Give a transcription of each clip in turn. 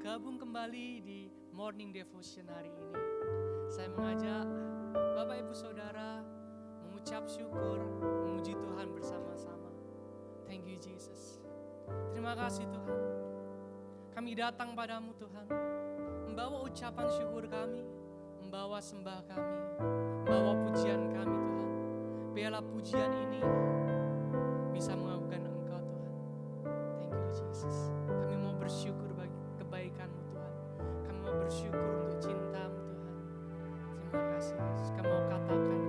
bergabung kembali di Morning Devotion hari ini. Saya mengajak Bapak Ibu Saudara mengucap syukur, memuji Tuhan bersama-sama. Thank you Jesus. Terima kasih Tuhan. Kami datang padamu Tuhan, membawa ucapan syukur kami, membawa sembah kami, membawa pujian kami Tuhan. Biarlah pujian ini bisa mengagungkan Engkau Tuhan. Thank you Jesus. Kami mau bersyukur bagi kebaikan-Mu Tuhan. Kami mau bersyukur untuk cinta-Mu Tuhan. Terima kasih Yesus. Kami mau katakan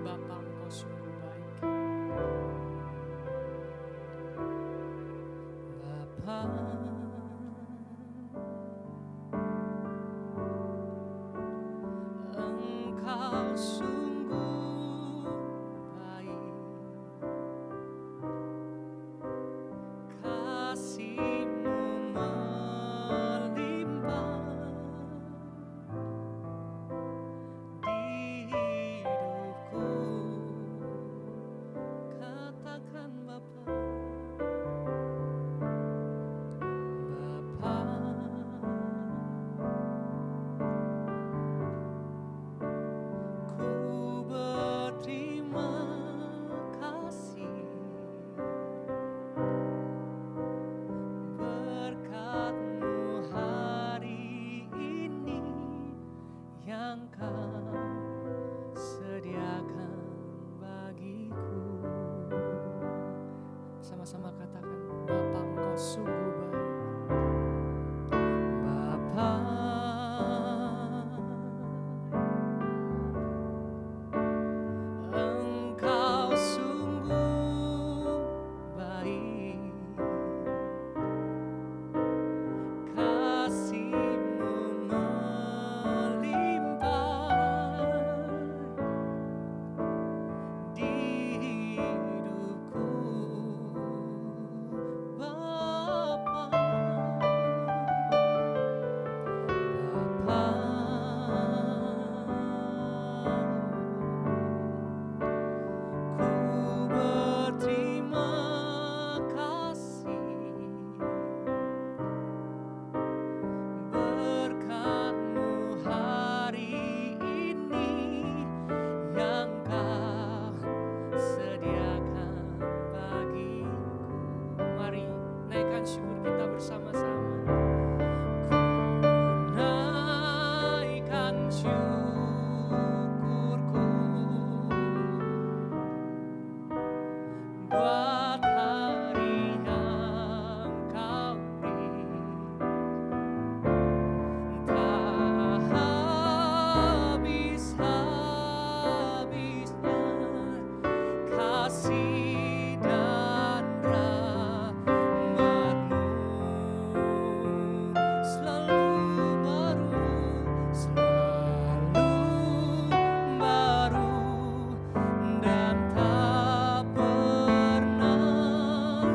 Bapa Engkau sungguh baik. Bapa Engkau sungguh baik. Kasih-Mu melimpah di hidupku. Katakan Bapa, Bapa, ku berterima kasih berkat-Mu hari ini yang Kau sediakan bagiku. Sama-sama katakan, Bapa Engkau sungguh baik. Bapa Engkau sungguh baik. Kasih-Mu melimpah di hidupku. Bapa, Bapa, ku berterima kasih berkat-Mu hari ini yang Kau sediakan bagiku. Mari naikkan syukur kita bersama-sama. Ku naikkan syukurku buat hari yang Kau beri. Tak habis-habisnya kasih dan rahmat-Mu selalu baru dan tak pernah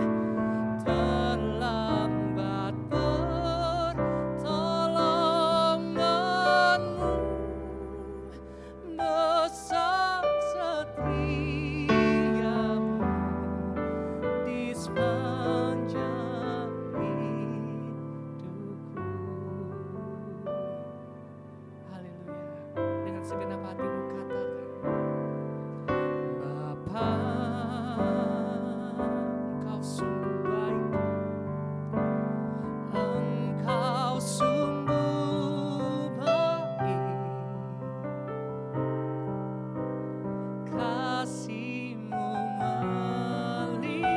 terlambat pertolongan-Mu. Besar setia-Mu di sepanjang hidupku. Haleluya. Dengan segenap hatimu katakan, Bapa Engkau sungguh baik. Engkau sungguh baik. Kasih-Mu melimpah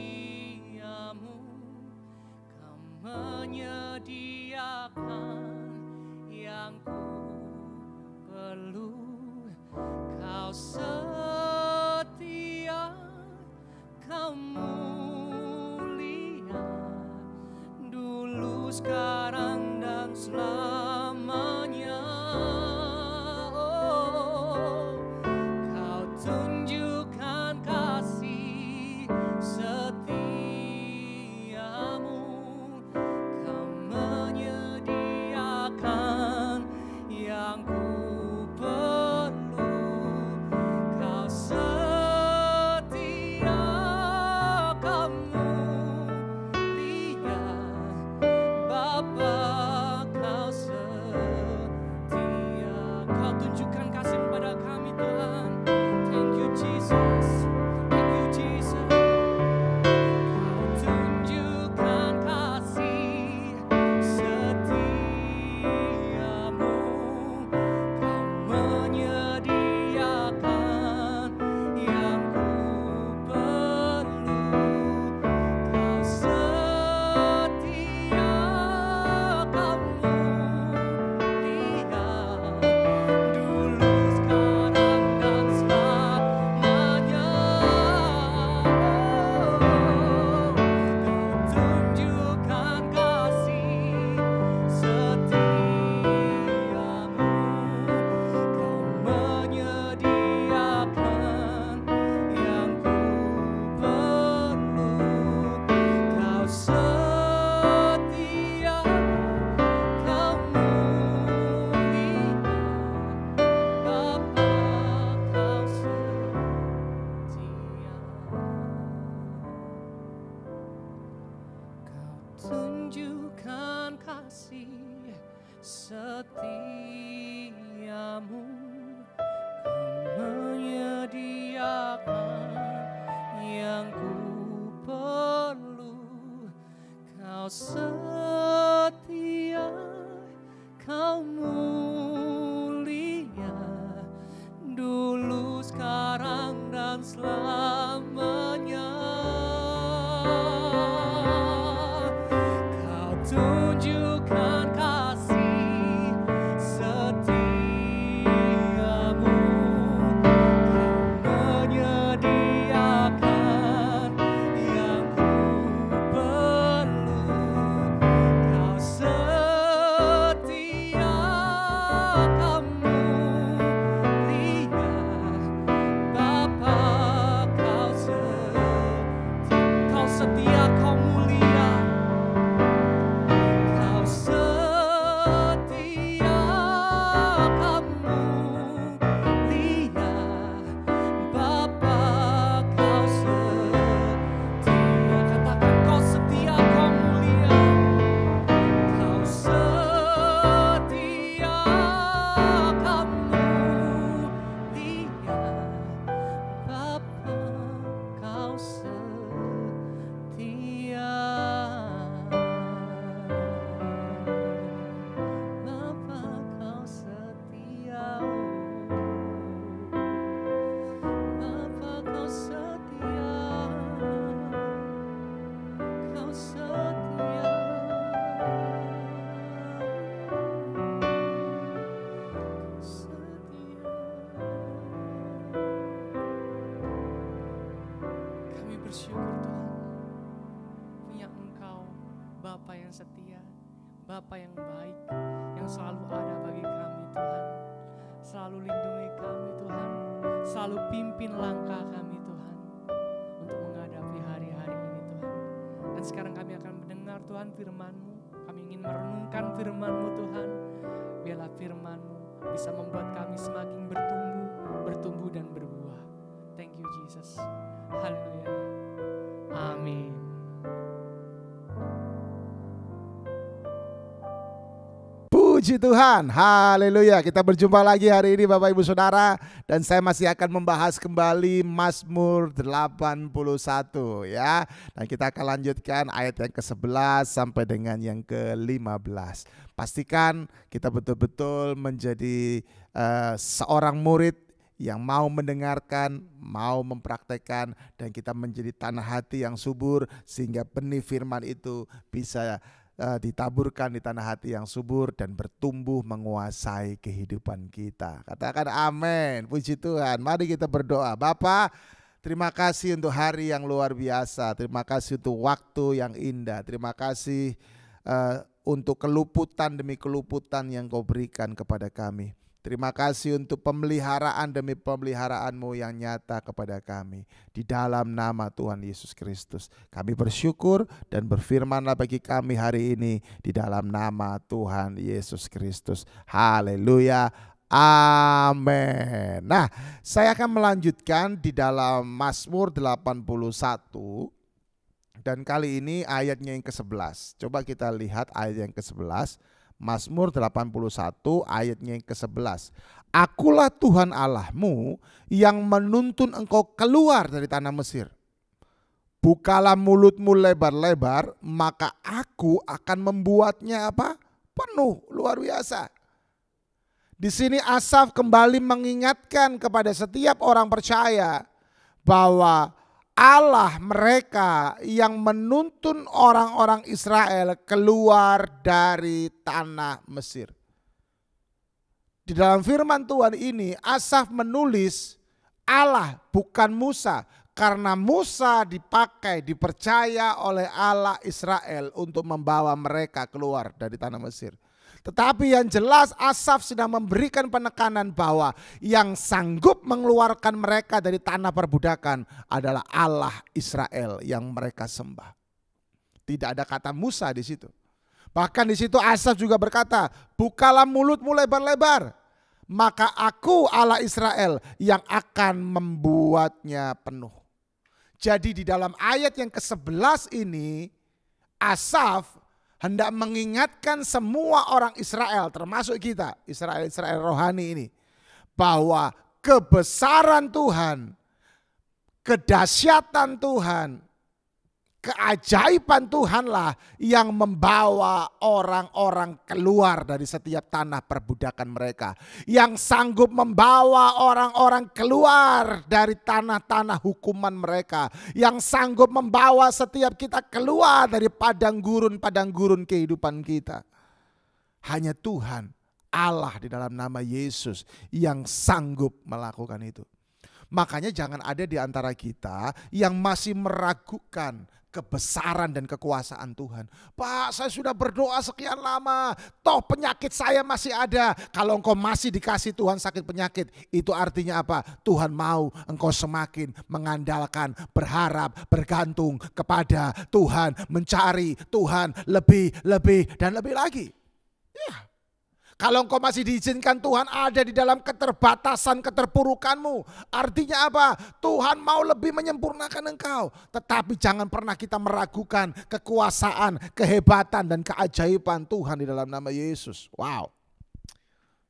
setiamu, Kau menyediakan yang ku perlu. Kau setia, Kau mulia, dulu, sekarang, dan selamanya. Oh, Kau tunjukkan kasih setiamu, Kau menyediakan yang ku perlu. Kau setia, Kau mulia, Bapa, Kau setia. Kau tunjukkan kasih pada kami, Tuhan. Thank you, Jesus. Thank you, Jesus. Kau tunjukkan kasih setiamu, Kau menyediakan yang ku perlu. Kau setia, Kau mulia, dulu, sekarang, dan selamanya. Kau tunjukkan kasih setiamu, Kau menyediakan yang ku perlu. Kau setia, Kau mulia, Bapa, Kau setia. Kau tunjukkan kasih setiamu, Kau menyediakan yang ku perlu. Kau setia, Kau mulia, dulu, sekarang, dan selamanya. setia. Kami bersyukur Tuhan, punya Engkau Bapa yang setia, Bapa yang baik, yang selalu ada bagi kami Tuhan. Selalu lindungi kami Tuhan, selalu pimpin langkah kami Tuhan, untuk menghadapi hari-hari ini Tuhan. Dan sekarang kami akan mendengar Tuhan firman-Mu, kami ingin merenungkan firman-Mu Tuhan. Biarlah firman-Mu bisa membuat kami semakin bertumbuh dan berbuah. Thank you Jesus. Haleluya. Amin. Puji Tuhan, haleluya. Kita berjumpa lagi hari ini Bapak Ibu Saudara. Dan saya masih akan membahas kembali Mazmur 81 ya. Dan kita akan lanjutkan ayat yang ke-11 sampai dengan yang ke-15. Pastikan kita betul-betul menjadi seorang murid yang mau mendengarkan, mau mempraktekkan, dan kita menjadi tanah hati yang subur sehingga benih firman itu bisa ditaburkan di tanah hati yang subur dan bertumbuh menguasai kehidupan kita. Katakan amin, puji Tuhan. Mari kita berdoa. Bapa, terima kasih untuk hari yang luar biasa. Terima kasih untuk waktu yang indah. Terima kasih untuk keluputan demi keluputan yang Kau berikan kepada kami. Terima kasih untuk pemeliharaan demi pemeliharaan-Mu yang nyata kepada kami. Di dalam nama Tuhan Yesus Kristus kami bersyukur dan berfirmanlah bagi kami hari ini di dalam nama Tuhan Yesus Kristus. Haleluya. Amin. Nah, saya akan melanjutkan di dalam Mazmur 81 dan kali ini ayatnya yang ke-11. Coba kita lihat ayat yang ke-11. Mazmur 81 ayatnya yang ke-11. Akulah Tuhan Allahmu yang menuntun engkau keluar dari tanah Mesir. Bukalah mulutmu lebar-lebar, maka aku akan membuatnya apa? Penuh. Luar biasa. Di sini Asaf kembali mengingatkan kepada setiap orang percaya bahwa Allah mereka yang menuntun orang-orang Israel keluar dari tanah Mesir. Di dalam firman Tuhan ini Asaf menulis Allah bukan Musa, karena Musa dipercaya oleh Allah Israel untuk membawa mereka keluar dari tanah Mesir. Tetapi yang jelas Asaf sedang memberikan penekanan bahwa yang sanggup mengeluarkan mereka dari tanah perbudakan adalah Allah Israel yang mereka sembah. Tidak ada kata Musa di situ. Bahkan di situ Asaf juga berkata, bukalah mulutmu lebar-lebar, maka aku Allah Israel yang akan membuatnya penuh. Jadi di dalam ayat yang ke-11 ini Asaf hendak mengingatkan semua orang Israel, termasuk kita, Israel rohani ini, bahwa kebesaran Tuhan, kedahsyatan Tuhan, keajaiban Tuhanlah yang membawa orang-orang keluar dari setiap tanah perbudakan mereka. Yang sanggup membawa orang-orang keluar dari tanah-tanah hukuman mereka. Yang sanggup membawa setiap kita keluar dari padang gurun kehidupan kita. Hanya Tuhan, Allah di dalam nama Yesus yang sanggup melakukan itu. Makanya jangan ada di antara kita yang masih meragukan kebesaran dan kekuasaan Tuhan. Pak, saya sudah berdoa sekian lama, toh penyakit saya masih ada. Kalau engkau masih dikasih Tuhan sakit penyakit, itu artinya apa? Tuhan mau engkau semakin mengandalkan, berharap, bergantung kepada Tuhan, mencari Tuhan lebih dan lebih lagi. Ya. Kalau engkau masih diizinkan Tuhan ada di dalam keterbatasan keterpurukanmu, artinya apa? Tuhan mau lebih menyempurnakan engkau. Tetapi jangan pernah kita meragukan kekuasaan, kehebatan dan keajaiban Tuhan di dalam nama Yesus. Wow,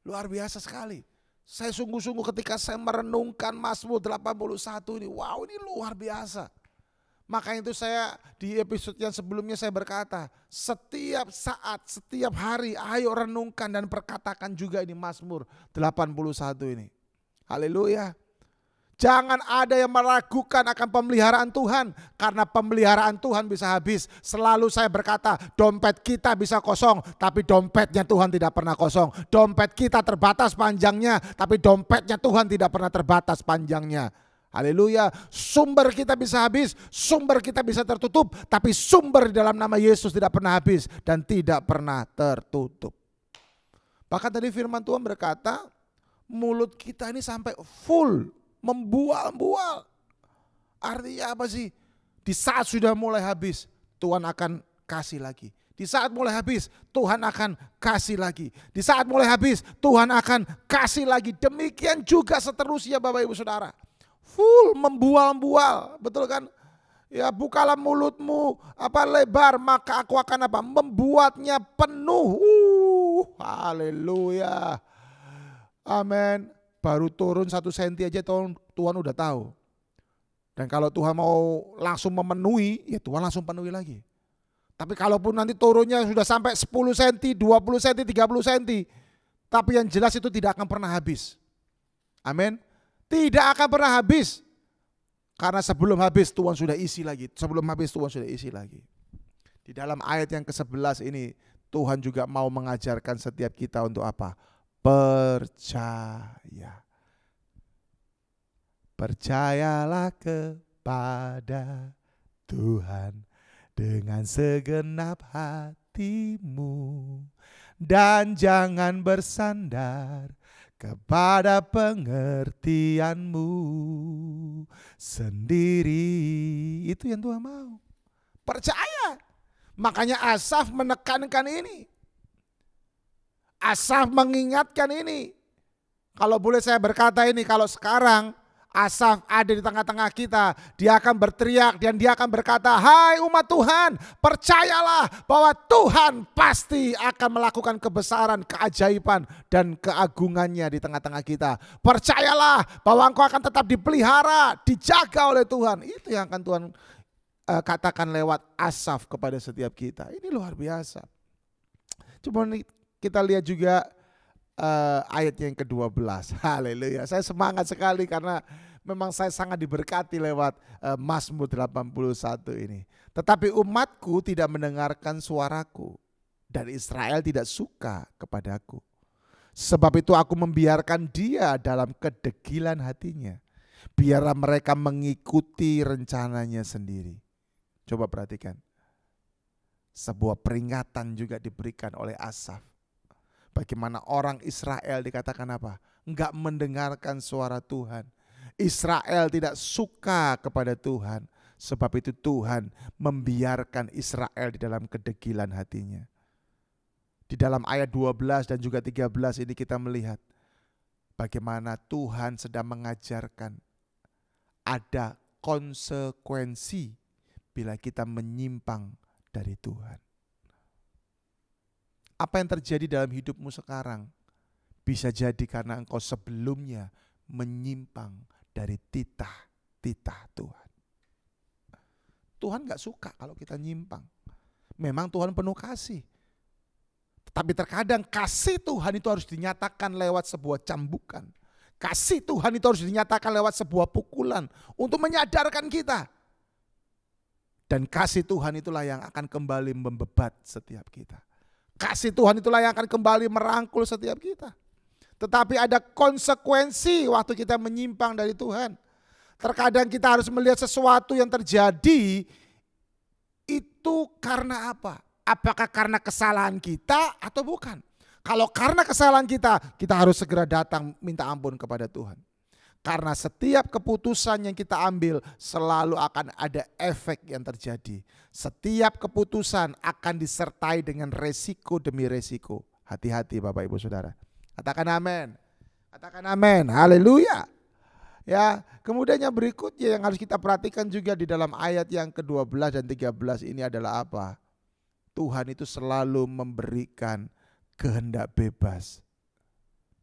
luar biasa sekali. Saya sungguh-sungguh ketika saya merenungkan Mazmur 81 ini, wow, ini luar biasa. Makanya itu saya di episode yang sebelumnya saya berkata, setiap saat, setiap hari ayo renungkan dan perkatakan juga ini Mazmur 81 ini. Haleluya. Jangan ada yang meragukan akan pemeliharaan Tuhan. Karena pemeliharaan Tuhan bisa habis. Selalu saya berkata, dompet kita bisa kosong, tapi dompetnya Tuhan tidak pernah kosong. Dompet kita terbatas panjangnya, tapi dompetnya Tuhan tidak pernah terbatas panjangnya. Haleluya. Sumber kita bisa habis, sumber kita bisa tertutup, tapi sumber di dalam nama Yesus tidak pernah habis dan tidak pernah tertutup. Bahkan tadi firman Tuhan berkata, mulut kita ini sampai full, membual-bual. Artinya apa sih? Di saat sudah mulai habis, Tuhan akan kasih lagi. Di saat mulai habis, Tuhan akan kasih lagi. Di saat mulai habis, Tuhan akan kasih lagi. Demikian juga seterusnya Bapak Ibu Saudara. Full, membual-bual, betul kan? Ya, bukalah mulutmu lebar, maka aku akan membuatnya penuh. Haleluya. Amin. Baru turun 1 senti aja Tuhan udah tahu. Dan kalau Tuhan mau langsung memenuhi, ya Tuhan langsung penuhi lagi. Tapi kalaupun nanti turunnya sudah sampai 10 senti, 20 senti, 30 senti. Tapi yang jelas itu tidak akan pernah habis. Amin. Tidak akan pernah habis. Karena sebelum habis Tuhan sudah isi lagi. Sebelum habis Tuhan sudah isi lagi. Di dalam ayat yang ke-11 ini Tuhan juga mau mengajarkan setiap kita untuk apa? Percaya. Percayalah kepada Tuhan dengan segenap hatimu dan jangan bersandar kepada pengertianmu sendiri. Itu yang Tuhan mau. Percaya. Makanya Asaf menekankan ini. Asaf mengingatkan ini. Kalau boleh saya berkata ini, kalau sekarang Asaf ada di tengah-tengah kita, dia akan berteriak dan dia akan berkata, hai umat Tuhan, percayalah bahwa Tuhan pasti akan melakukan kebesaran, keajaiban dan keagungannya di tengah-tengah kita. Percayalah bahwa engkau akan tetap dipelihara, dijaga oleh Tuhan. Itu yang akan Tuhan katakan lewat Asaf kepada setiap kita. Ini luar biasa. Cuma kita lihat juga ayat yang ke-12. Haleluya. Saya semangat sekali karena memang saya sangat diberkati lewat Mazmur 81 ini. Tetapi umatku tidak mendengarkan suaraku dan Israel tidak suka kepadaku. Sebab itu aku membiarkan dia dalam kedegilan hatinya. Biarlah mereka mengikuti rencananya sendiri. Coba perhatikan. Sebuah peringatan juga diberikan oleh Asaf. Bagaimana orang Israel dikatakan apa? Enggak mendengarkan suara Tuhan. Israel tidak suka kepada Tuhan. Sebab itu Tuhan membiarkan Israel di dalam kedegilan hatinya. Di dalam ayat 12 dan juga 13 ini kita melihat bagaimana Tuhan sedang mengajarkan ada konsekuensi bila kita menyimpang dari Tuhan. Apa yang terjadi dalam hidupmu sekarang bisa jadi karena engkau sebelumnya menyimpang dari titah-titah Tuhan. Tuhan gak suka kalau kita nyimpang. Memang Tuhan penuh kasih. Tapi terkadang kasih Tuhan itu harus dinyatakan lewat sebuah cambukan. Kasih Tuhan itu harus dinyatakan lewat sebuah pukulan untuk menyadarkan kita. Dan kasih Tuhan itulah yang akan kembali membebat setiap kita. Kasih Tuhan itulah yang akan kembali merangkul setiap kita. Tetapi ada konsekuensi waktu kita menyimpang dari Tuhan. Terkadang kita harus melihat sesuatu yang terjadi itu karena apa? Apakah karena kesalahan kita atau bukan? Kalau karena kesalahan kita harus segera datang minta ampun kepada Tuhan. Karena setiap keputusan yang kita ambil selalu akan ada efek yang terjadi. Setiap keputusan akan disertai dengan resiko demi resiko. Hati-hati Bapak Ibu Saudara. Katakan amin. Katakan amin. Haleluya. Ya, kemudian yang berikutnya yang harus kita perhatikan juga di dalam ayat yang ke-12 dan 13 ini adalah apa? Tuhan itu selalu memberikan kehendak bebas.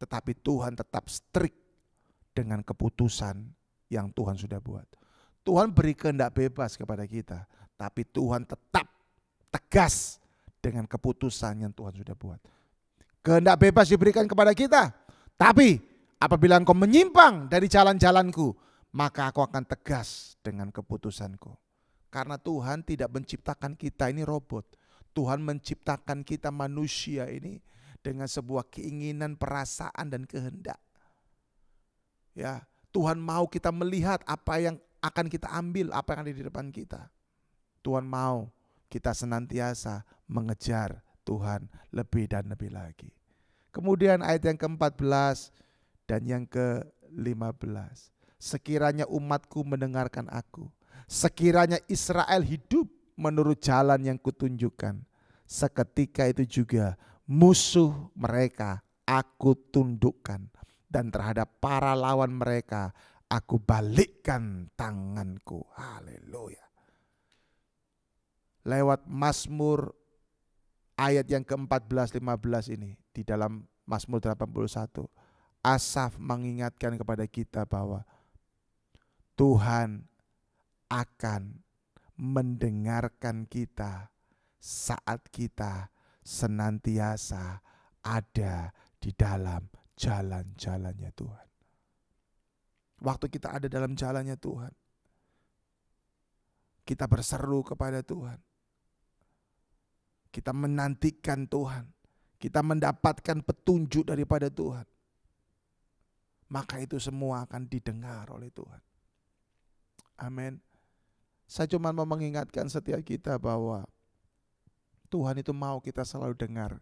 Tetapi Tuhan tetap strict dengan keputusan yang Tuhan sudah buat. Tuhan beri kehendak bebas kepada kita, tapi Tuhan tetap tegas dengan keputusan yang Tuhan sudah buat. Kehendak bebas diberikan kepada kita, tapi apabila engkau menyimpang dari jalan-jalanku, maka aku akan tegas dengan keputusanku. Karena Tuhan tidak menciptakan kita ini robot. Tuhan menciptakan kita manusia ini dengan sebuah keinginan, perasaan dan kehendak. Ya, Tuhan mau kita melihat apa yang akan kita ambil, apa yang ada di depan kita. Tuhan mau kita senantiasa mengejar Tuhan lebih dan lebih lagi. Kemudian ayat yang ke-14 dan yang ke-15. Sekiranya umatku mendengarkan aku, sekiranya Israel hidup menurut jalan yang kutunjukkan, seketika itu juga musuh mereka aku tundukkan, dan terhadap para lawan mereka aku balikkan tanganku. Haleluya. Lewat Mazmur ayat yang ke-14-15 ini, di dalam Mazmur 81, Asaf mengingatkan kepada kita bahwa Tuhan akan mendengarkan kita saat kita senantiasa ada di dalam jalan-jalannya Tuhan. Waktu kita ada dalam jalannya Tuhan, kita berseru kepada Tuhan, kita menantikan Tuhan, kita mendapatkan petunjuk daripada Tuhan, maka itu semua akan didengar oleh Tuhan. Amin. Saya cuma mau mengingatkan setiap kita bahwa Tuhan itu mau kita selalu dengar.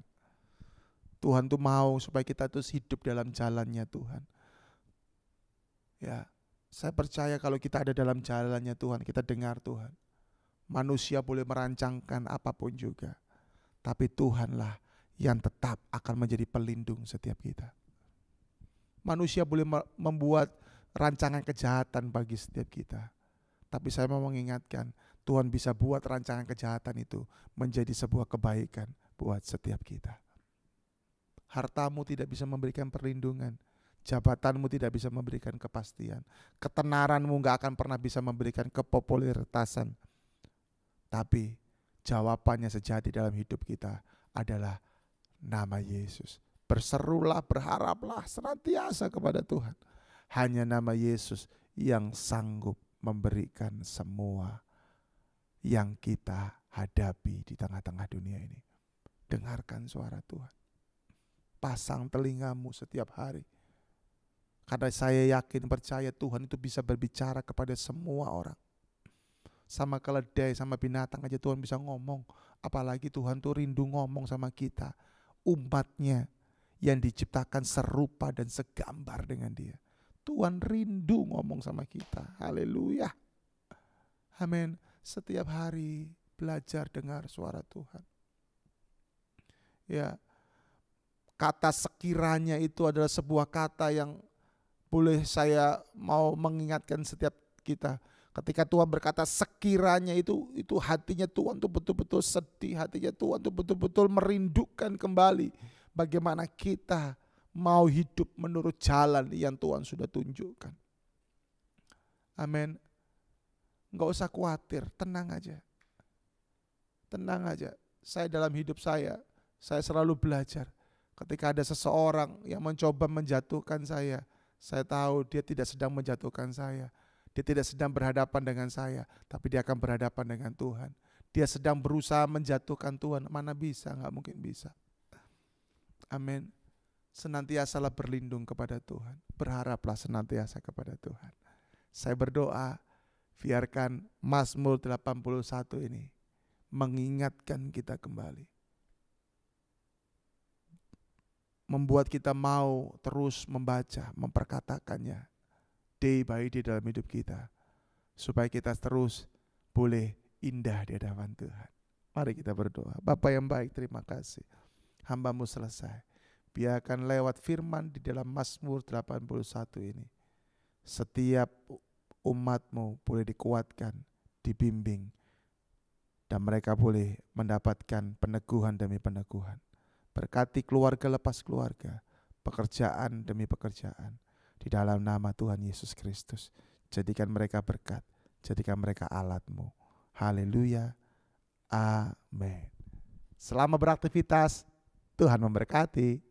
Tuhan itu mau supaya kita terus hidup dalam jalannya Tuhan. Ya, saya percaya kalau kita ada dalam jalannya Tuhan, kita dengar Tuhan. Manusia boleh merancangkan apapun juga, tapi Tuhanlah yang tetap akan menjadi pelindung setiap kita. Manusia boleh membuat rancangan kejahatan bagi setiap kita, tapi saya mau mengingatkan, Tuhan bisa buat rancangan kejahatan itu menjadi sebuah kebaikan buat setiap kita. Hartamu tidak bisa memberikan perlindungan, jabatanmu tidak bisa memberikan kepastian, ketenaranmu gak akan pernah bisa memberikan kepopuleritasan. Tapi jawabannya sejati dalam hidup kita adalah nama Yesus. Berserulah, berharaplah senantiasa kepada Tuhan. Hanya nama Yesus yang sanggup memberikan semua yang kita hadapi di tengah-tengah dunia ini. Dengarkan suara Tuhan. Pasang telingamu setiap hari. Karena saya yakin, percaya Tuhan itu bisa berbicara kepada semua orang. Sama keledai, sama binatang aja Tuhan bisa ngomong. Apalagi Tuhan tuh rindu ngomong sama kita, umatnya yang diciptakan serupa dan segambar dengan Dia. Tuhan rindu ngomong sama kita. Haleluya. Amin. Setiap hari belajar dengar suara Tuhan. Ya, kata sekiranya itu adalah sebuah kata yang boleh saya mau mengingatkan setiap kita. Ketika Tuhan berkata sekiranya itu hatinya Tuhan tuh betul-betul sedih, hatinya Tuhan tuh betul-betul merindukan kembali bagaimana kita mau hidup menurut jalan yang Tuhan sudah tunjukkan. Amin. Enggak usah khawatir, tenang aja. Tenang aja. Saya dalam hidup saya selalu belajar. Ketika ada seseorang yang mencoba menjatuhkan saya tahu dia tidak sedang menjatuhkan saya. Dia tidak sedang berhadapan dengan saya, tapi dia akan berhadapan dengan Tuhan. Dia sedang berusaha menjatuhkan Tuhan, mana bisa, enggak mungkin bisa. Amin. Senantiasalah berlindung kepada Tuhan. Berharaplah senantiasa kepada Tuhan. Saya berdoa, biarkan Mazmur 81 ini mengingatkan kita kembali. Membuat kita mau terus membaca, memperkatakannya day by day dalam hidup kita. Supaya kita terus boleh indah di hadapan Tuhan. Mari kita berdoa. Bapa yang baik, terima kasih. Hamba-Mu selesai. Biarkan lewat firman di dalam Mazmur 81 ini, setiap umat-Mu boleh dikuatkan, dibimbing, dan mereka boleh mendapatkan peneguhan demi peneguhan. Berkati keluarga lepas keluarga, pekerjaan demi pekerjaan, di dalam nama Tuhan Yesus Kristus. Jadikan mereka berkat, jadikan mereka alat-Mu. Haleluya. Amin. Selamat beraktivitas. Tuhan memberkati.